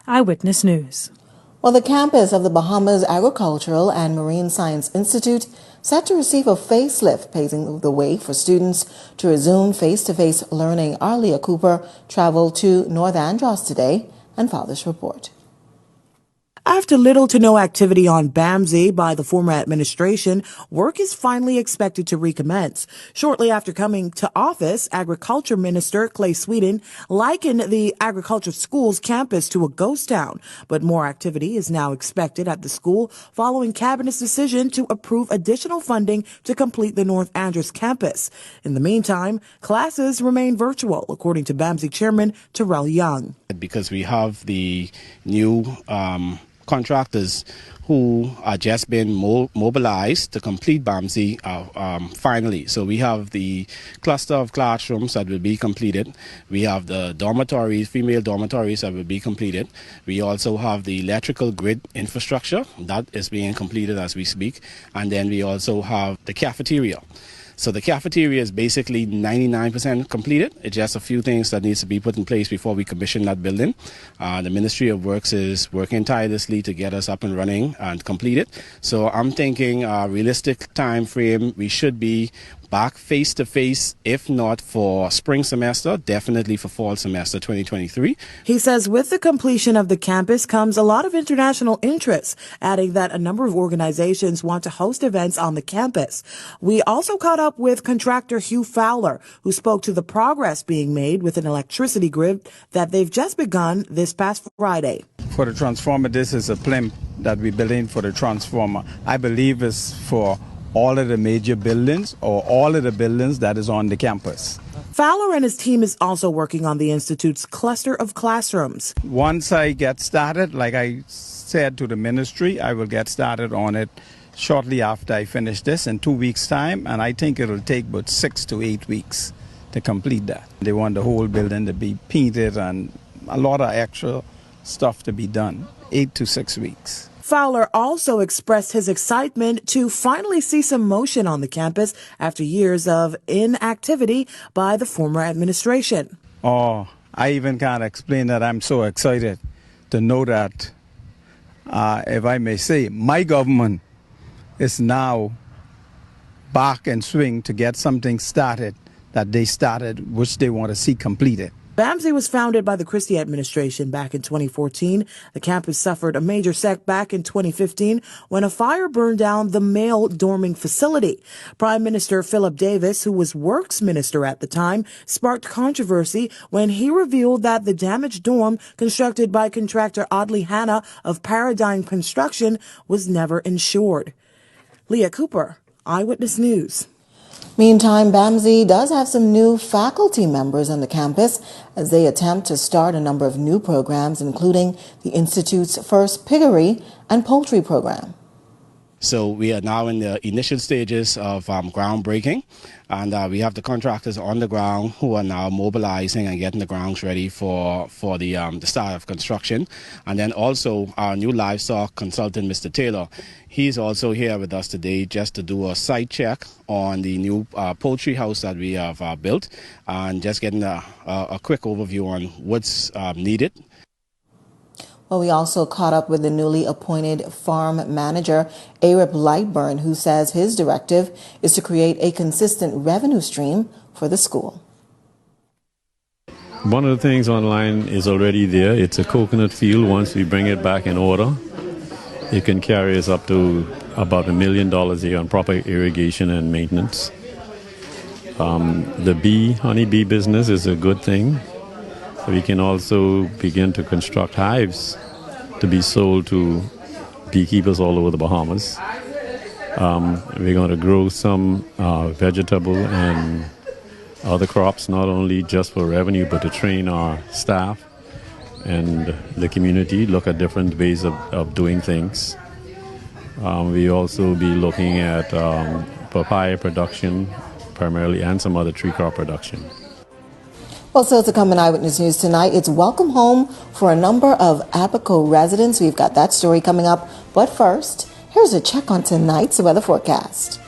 Eyewitness News. Well, the campus of the Bahamas Agricultural and Marine Science Institute set to receive a facelift, paving the way for students to resume face-to-face learning. Our Leah Cooper traveled to North Andros today and filed this report. After little to no activity on BAMSI by the former administration, work is finally expected to recommence. Shortly after coming to office, Agriculture Minister Clay Sweden likened the agriculture school's campus to a ghost town. But more activity is now expected at the school following Cabinet's decision to approve additional funding to complete the North Andros campus. In the meantime, classes remain virtual, according to BAMSI Chairman Terrell Young. Because we have the new contractors who are just been mobilized to complete BAMSI finally. So we have the cluster of classrooms that will be completed. We have the dormitories, female dormitories that will be completed. We also have the electrical grid infrastructure that is being completed as we speak. And then we also have the cafeteria. So the cafeteria is basically 99% completed. It's just a few things that needs to be put in place before we commission that building. The Ministry of Works is working tirelessly to get us up and running and complete it. So I'm thinking realistic time frame, we should be back face-to-face, if not for spring semester, definitely for fall semester 2023. He says with the completion of the campus comes a lot of international interest, adding that a number of organizations want to host events on the campus. We also caught up with contractor Hugh Fowler, who spoke to the progress being made with an electricity grid that they've just begun this past Friday. For the transformer, this is a plimp that we're building for the transformer. I believe it's for all of the major buildings or all of the buildings that is on the campus. Fowler and his team is also working on the Institute's cluster of classrooms. Once I get started, like I said to the ministry, I will get started on it shortly after I finish this in 2 weeks' time, and I think it'll take about 6 to 8 weeks to complete that. They want the whole building to be painted and a lot of extra stuff to be done, 8 to 6 weeks. Fowler also expressed his excitement to finally see some motion on the campus after years of inactivity by the former administration. Oh, I even can't explain that. I'm so excited to know that, if I may say, my government is now back in swing to get something started that they started, which they want to see completed. BAMSI was founded by the Christie administration back in 2014. The campus suffered a major setback in 2015 when a fire burned down the male dorming facility. Prime Minister Philip Davis, who was works minister at the time, sparked controversy when he revealed that the damaged dorm constructed by contractor Audley Hanna of Paradigm Construction was never insured. Leah Cooper, Eyewitness News. Meantime, BAMSI does have some new faculty members on the campus as they attempt to start a number of new programs, including the Institute's first piggery and poultry program. So we are now in the initial stages of groundbreaking, and we have the contractors on the ground who are now mobilizing and getting the grounds ready for the start of construction. And then also our new livestock consultant, Mr. Taylor, he's also here with us today just to do a site check on the new poultry house that we have built, and just getting a quick overview on what's needed. Well, we also caught up with the newly appointed farm manager, Arip Lightburn, who says his directive is to create a consistent revenue stream for the school. One of the things online is already there. It's a coconut field. Once we bring it back in order, it can carry us up to about $1 million a year on proper irrigation and maintenance. The honeybee business is a good thing. We can also begin to construct hives to be sold to beekeepers all over the Bahamas. We're going to grow some vegetable and other crops, not only just for revenue, but to train our staff and the community, look at different ways of doing things. We also be looking at papaya production primarily, and some other tree crop production. Well, so to come in Eyewitness News tonight, it's welcome home for a number of Apico residents. We've got that story coming up. But first, here's a check on tonight's weather forecast.